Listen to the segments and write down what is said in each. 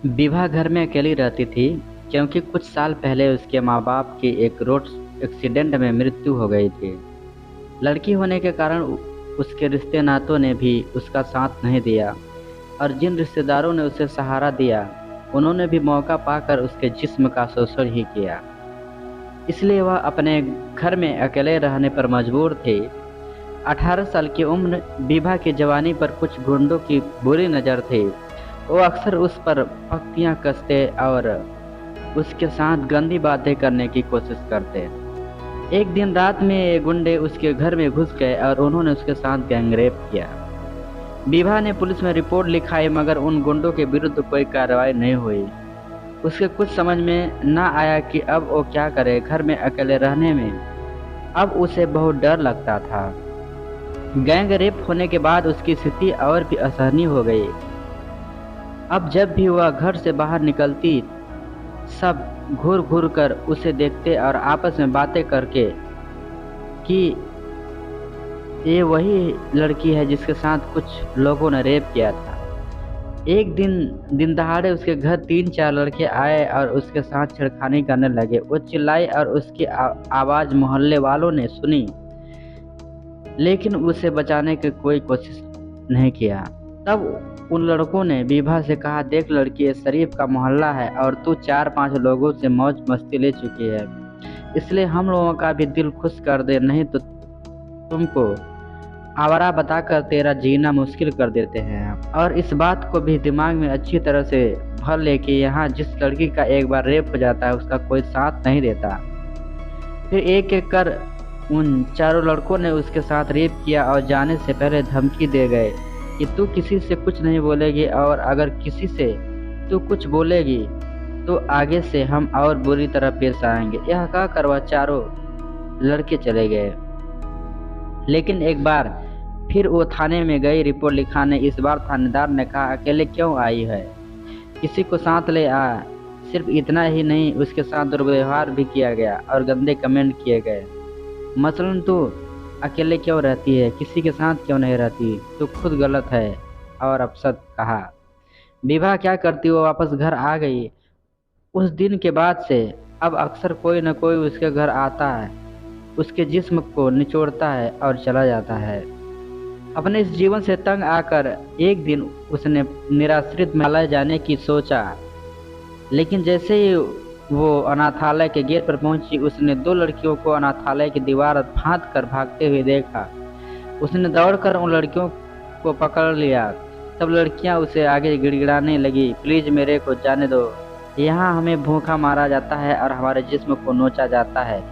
विभा घर में अकेली रहती थी क्योंकि कुछ साल पहले उसके माँ बाप की एक रोड एक्सीडेंट में मृत्यु हो गई थी। लड़की होने के कारण उसके रिश्ते नातों ने भी उसका साथ नहीं दिया और जिन रिश्तेदारों ने उसे सहारा दिया उन्होंने भी मौका पाकर उसके जिस्म का शोषण ही किया। इसलिए वह अपने घर में अकेले रहने पर मजबूर थी। 18 साल की उम्र विभा की जवानी पर कुछ गुंडों की बुरी नज़र थी। वो अक्सर उस पर पख्तियाँ कसते और उसके साथ गंदी बातें करने की कोशिश करते। एक दिन रात में ये गुंडे उसके घर में घुस गए और उन्होंने उसके साथ गैंगरेप किया। विभा ने पुलिस में रिपोर्ट लिखाई मगर उन गुंडों के विरुद्ध कोई कार्रवाई नहीं हुई। उसके कुछ समझ में न आया कि अब वो क्या करे। घर में अकेले रहने में अब उसे बहुत डर लगता था। गैंग रेप होने के बाद उसकी स्थिति और भी असहनीय हो गई। अब जब भी वह घर से बाहर निकलती सब घूर घूर कर उसे देखते और आपस में बातें करके कि ये वही लड़की है जिसके साथ कुछ लोगों ने रेप किया था। एक दिन दहाड़े उसके घर 3-4 लड़के आए और उसके साथ छेड़खानी करने लगे। वो चिल्लाई और उसकी आवाज़ मोहल्ले वालों ने सुनी लेकिन उसे बचाने की कोई कोशिश नहीं किया। तब उन लड़कों ने विभा से कहा, देख लड़की, ये शरीफ का मोहल्ला है और तू 4-5 लोगों से मौज मस्ती ले चुकी है, इसलिए हम लोगों का भी दिल खुश कर दे, नहीं तो तुमको आवारा बताकर तेरा जीना मुश्किल कर देते हैं। और इस बात को भी दिमाग में अच्छी तरह से भर ले कि यहाँ जिस लड़की का एक बार रेप हो जाता है उसका कोई साथ नहीं देता। फिर एक एक कर उन चारों लड़कों ने उसके साथ रेप किया और जाने से पहले धमकी दे गए कि तू किसी से कुछ नहीं बोलेगी और अगर किसी से तू कुछ बोलेगी तो आगे से हम और बुरी तरह पेश आएंगे। यह कहकर वह चारों लड़के चले गए। लेकिन एक बार फिर वो थाने में गई रिपोर्ट लिखाने। इस बार थानेदार ने कहा, अकेले क्यों आई है, किसी को साथ ले आ। सिर्फ इतना ही नहीं, उसके साथ दुर्व्यवहार भी किया गया और गंदे कमेंट किए गए। मसलन तू अकेले क्यों रहती है, किसी के साथ क्यों नहीं रहती, तू खुद गलत है। और अपशब्द कहा। विभा क्या करती, वो वापस घर आ गई। उस दिन के बाद से अब अक्सर कोई न कोई उसके घर आता है, उसके जिस्म को निचोड़ता है और चला जाता है। अपने इस जीवन से तंग आकर एक दिन उसने निराश्रित में जाने की सोचा, लेकिन जैसे ही वो अनाथालय के गेट पर पहुंची उसने 2 लड़कियों को अनाथालय की दीवार फांद कर भागते हुए देखा। उसने दौड़कर उन लड़कियों को पकड़ लिया। तब लड़कियां उसे आगे गिड़गिड़ाने लगी, प्लीज मेरे को जाने दो, यहाँ हमें भूखा मारा जाता है और हमारे जिस्म को नोचा जाता है।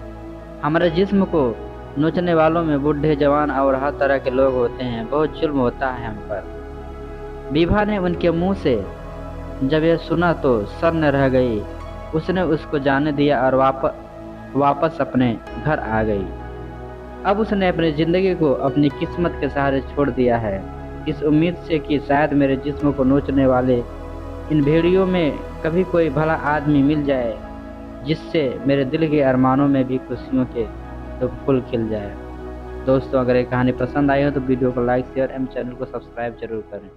हमारे जिस्म को नोचने वालों में बूढ़े, जवान और हर तरह के लोग होते हैं। बहुत जुल्म होता है हम पर। विभा ने उनके मुंह से जब यह सुना तो सन्न रह गई। उसने उसको जाने दिया और वापस अपने घर आ गई। अब उसने अपनी ज़िंदगी को अपनी किस्मत के सहारे छोड़ दिया है, इस उम्मीद से कि शायद मेरे जिस्म को नोचने वाले इन भेड़ियों में कभी कोई भला आदमी मिल जाए जिससे मेरे दिल के अरमानों में भी खुशियों के तो फूल खिल जाए। दोस्तों, अगर ये कहानी पसंद आई हो तो वीडियो को लाइक, शेयर एवं चैनल को सब्सक्राइब जरूर करें।